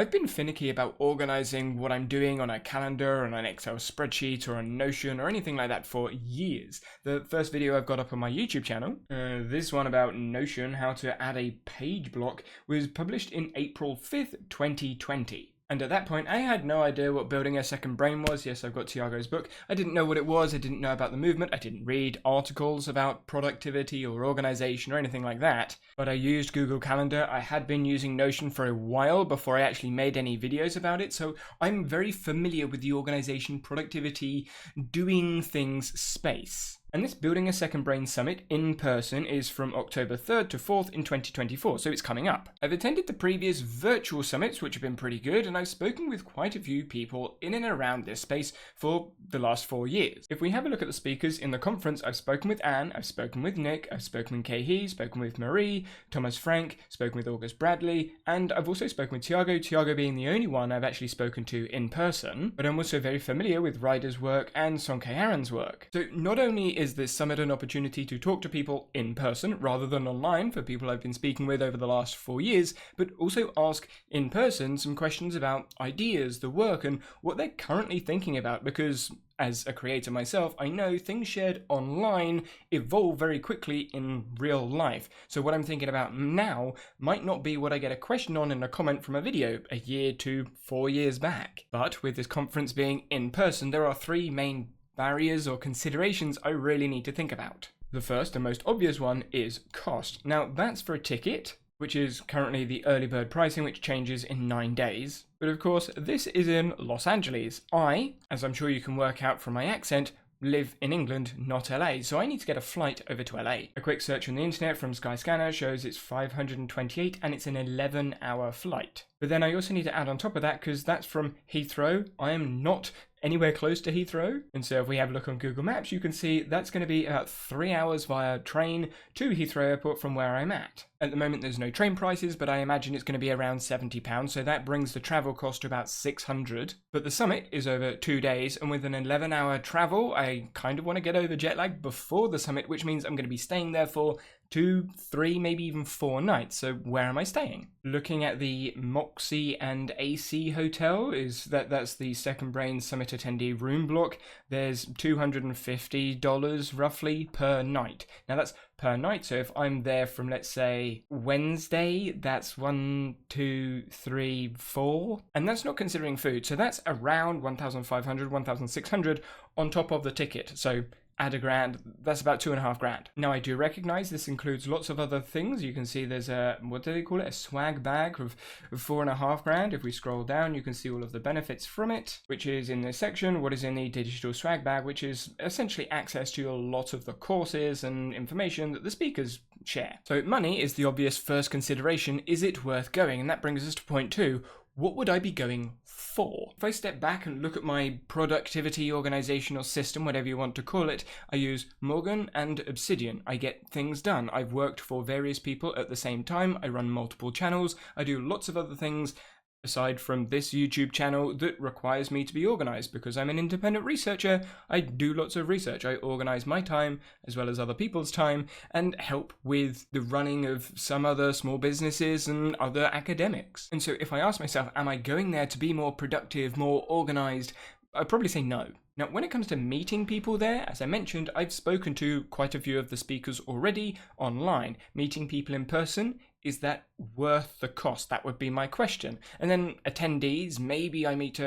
I've been finicky about organizing what I'm doing on a calendar, on an Excel spreadsheet, or on Notion, or anything like that for years. The first video I've got up on my YouTube channel, this one about Notion, how to add a page block, was published in April 5th, 2020. And at that point, I had no idea what building a second brain was. Yes, I've got Tiago's book. I didn't know what it was. I didn't know about the movement. I didn't read articles about productivity or organization or anything like that. But I used Google Calendar. I had been using Notion for a while before I actually made any videos about it. So I'm very familiar with the organization, productivity, doing things space. And this Building a Second Brain Summit in person is from October 3rd to 4th in 2024, so it's coming up. I've attended the previous virtual summits, which have been pretty good, and I've spoken with quite a few people in and around this space for the last 4 years. If we have a look at the speakers in the conference, I've spoken with Anne, I've spoken with Nick, I've spoken with Kei, spoken with Marie, Thomas Frank, spoken with August Bradley, and I've also spoken with Tiago being the only one I've actually spoken to in person, but I'm also very familiar with Ryder's work and Song Aaron's work. So not only is this summit an opportunity to talk to people in person rather than online for people I've been speaking with over the last 4 years, but also ask in person some questions about ideas, the work, and what they're currently thinking about, because as a creator myself, I know things shared online evolve very quickly in real life. So what I'm thinking about now might not be what I get a question on in a comment from a video a year to 4 years back. But with this conference being in person, there are 3 main barriers or considerations I really need to think about. The first and most obvious one is cost. Now that's for a ticket, which is currently the early bird pricing, which changes in 9 days. But of course, this is in Los Angeles. I, as I'm sure you can work out from my accent, live in England, not LA, so I need to get a flight over to LA. A quick search on the internet from Skyscanner shows it's 528 and it's an 11-hour flight. But then I also need to add on top of that, because that's from Heathrow. I am not anywhere close to Heathrow, and so if we have a look on Google Maps, you can see that's going to be about 3 hours via train to Heathrow Airport from where I'm at. At the moment there's no train prices, but I imagine it's going to be around £70, so that brings the travel cost to about $600. But the summit is over 2 days, and with an 11-hour travel, I kind of want to get over jet lag before the summit, which means I'm going to be staying there for 2, 3, maybe even 4 nights. So where am I staying? Looking at the Moxie and AC Hotel, that's the Second Brain Summit attendee room block. There's $250 roughly per night. Now that's per night, so if I'm there from, let's say, Wednesday, that's 1, 2, 3, 4, and that's not considering food, so that's around 1,500, 1,600 on top of the ticket. So add $1,000, that's about $2,500. Now I do recognize this includes lots of other things. You can see there's a, what do they call it? A swag bag of $4,500. If we scroll down, you can see all of the benefits from it, which is in this section. What is in the digital swag bag, which is essentially access to a lot of the courses and information that the speakers share. So money is the obvious first consideration. Is it worth going? And that brings us to point 2. What would I be going for? If I step back and look at my productivity organizational system, whatever you want to call it, I use Morgan and Obsidian. I get things done. I've worked for various people at the same time. I run multiple channels. I do lots of other things aside from this YouTube channel that requires me to be organized. Because I'm an independent researcher, I do lots of research. I organize my time as well as other people's time and help with the running of some other small businesses and other academics. And so if I ask myself, am I going there to be more productive, more organized? I'd probably say no. Now, when it comes to meeting people there, as I mentioned, I've spoken to quite a few of the speakers already online. Meeting people in person, is that worth the cost? That would be my question. And then attendees, maybe I meet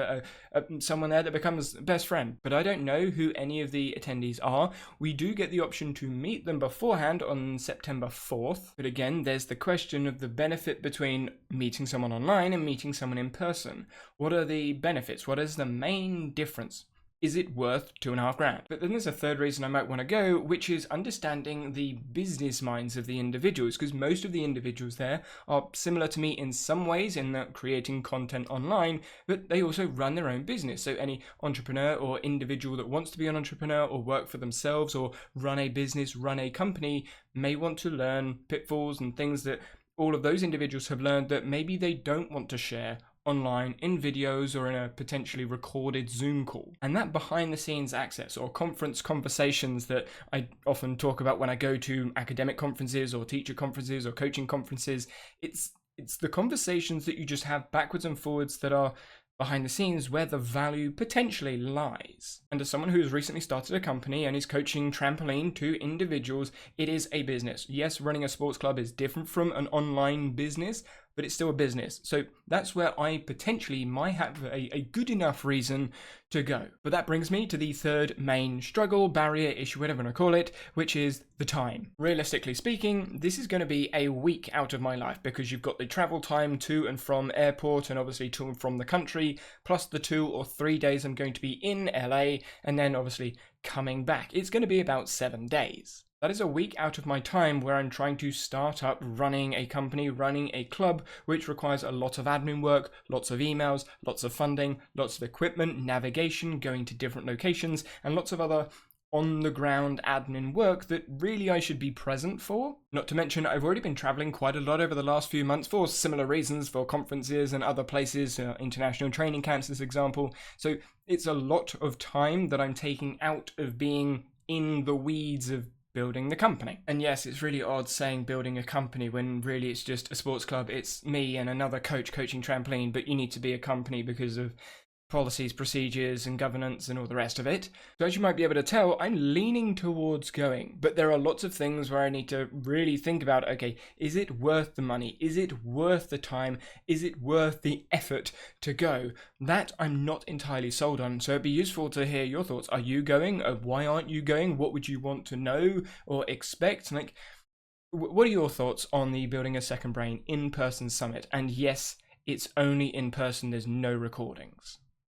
someone there that becomes best friend, but I don't know who any of the attendees are. We do get the option to meet them beforehand on September 4th. But again, there's the question of the benefit between meeting someone online and meeting someone in person. What are the benefits? What is the main difference? Is it worth $2,500? But then there's a third reason I might want to go, which is understanding the business minds of the individuals, because most of the individuals there are similar to me in some ways in that creating content online, but they also run their own business. So any entrepreneur or individual that wants to be an entrepreneur or work for themselves or run a business, run a company, may want to learn pitfalls and things that all of those individuals have learned that maybe they don't want to share online in videos or in a potentially recorded Zoom call. And that behind the scenes access or conference conversations that I often talk about when I go to academic conferences or teacher conferences or coaching conferences, it's It's the conversations that you just have backwards and forwards that are behind the scenes where the value potentially lies. And as someone who has recently started a company and is coaching trampoline to individuals, it is a business. Yes, running a sports club is different from an online business, but it's still a business. So that's where I potentially might have a good enough reason to go. But that brings me to the third main struggle, barrier, issue, whatever you want to call it, which is the time. Realistically speaking, this is going to be a week out of my life because you've got the travel time to and from airport and obviously to and from the country, plus the 2 or 3 days I'm going to be in LA, and then obviously coming back. It's going to be about 7 days. That is a week out of my time where I'm trying to start up running a company, running a club, which requires a lot of admin work, lots of emails, lots of funding, lots of equipment, navigation, going to different locations, and lots of other on-the-ground admin work that really I should be present for. Not to mention, I've already been traveling quite a lot over the last few months for similar reasons, for conferences and other places, international training camps, as example. So it's a lot of time that I'm taking out of being in the weeds of building the company. And yes, it's really odd saying building a company when really it's just a sports club. It's me and another coach coaching trampoline, but you need to be a company because of policies, procedures, and governance and all the rest of it. So as you might be able to tell, I'm leaning towards going, but there are lots of things where I need to really think about, okay, is it worth the money? Is it worth the time? Is it worth the effort to go? That I'm not entirely sold on, so it'd be useful to hear your thoughts. Are you going? Why aren't you going? What would you want to know or expect? Like, what are your thoughts on the Building a Second Brain in-person summit? And yes, it's only in person, there's no recordings.